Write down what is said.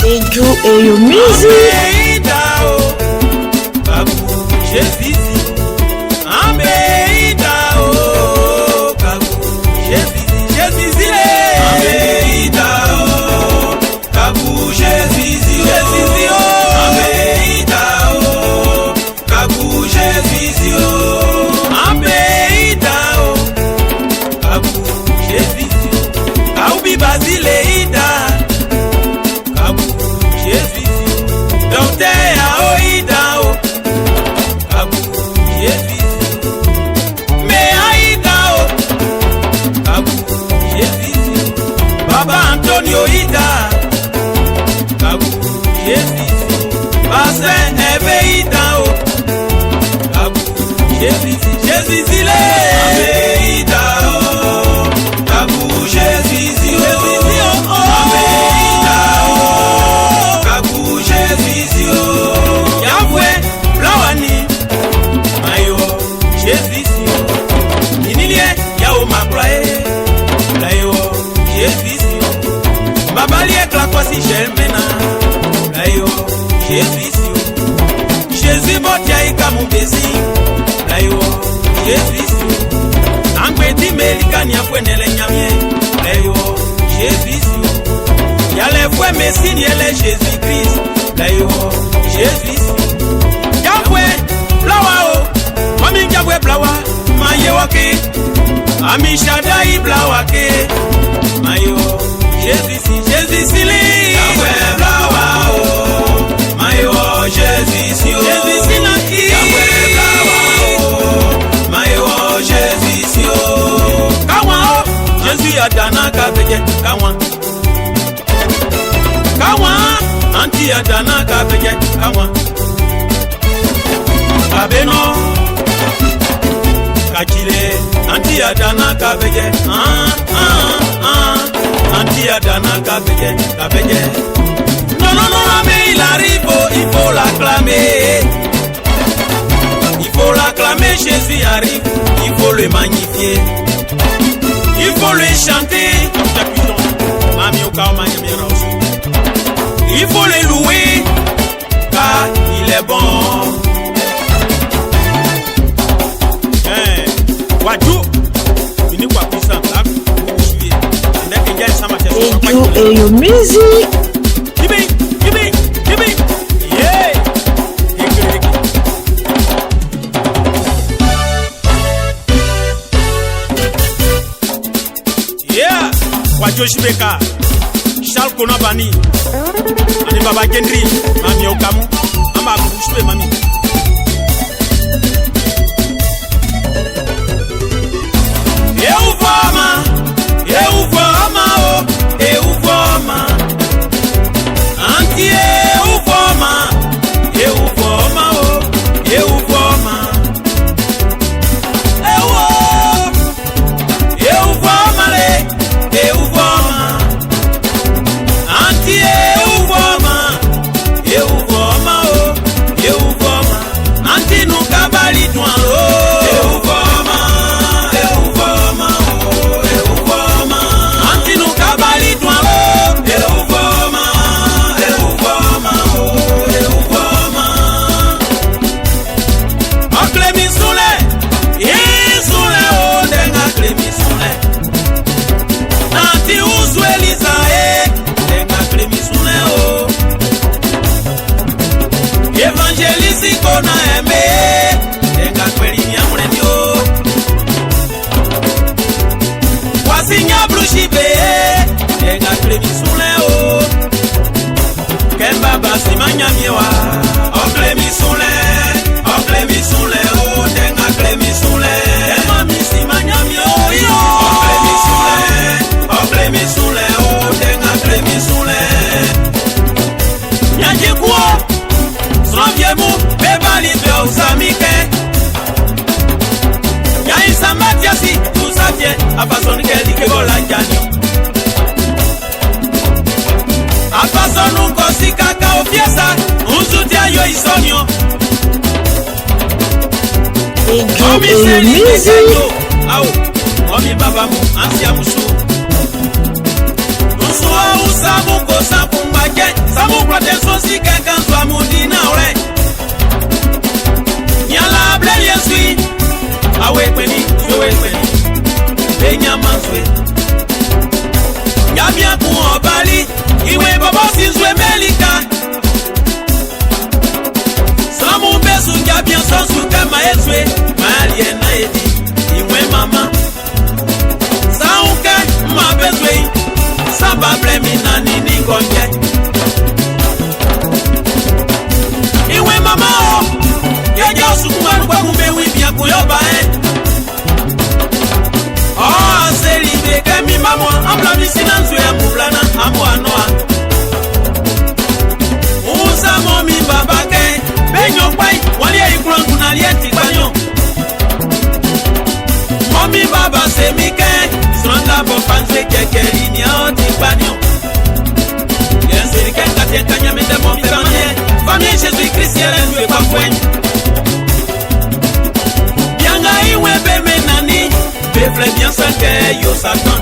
Edjou et your music. Jésus botia mon bézi, layo Jésus. Angweti melikani afwenele nyamie, layo Jésus. Yale fwe mesini ele Jésus Christ, layo Jésus. Yafwe blawa o, mami yafwe blawa, maye wake, ami shadai blawa ke, mayo Jésus, Jésus li. Yafwe blawa o, mayo Jésus yo. Jésus na ki. Yafwe blawa o, mayo Jésus yo. Kawa o, Jésus adana kabege, kawa. Kawa, anti adana kabege, kawa. Kabeno, kachile, anti adana kabege, anti adana kabege, kabege. Non, non, non, mais il arrive, il faut l'acclamer. Il faut l'acclamer, Jésus arrive, il faut le magnifier. Il faut le chanter. Il faut le louer, car il est bon. Edjou et your music. Joshibeka, Charles Konabani, Ani Baba Gendri, Mami Okamu, Amba Kushwe Mami. Eu voma, oh, eu voma, anti eu voma, oh, eu voma. Edjou et your music. Omi baba mu ansi amusu. fe kwa kwen Bianga iwe be menani Be fle bien sa ke yo satan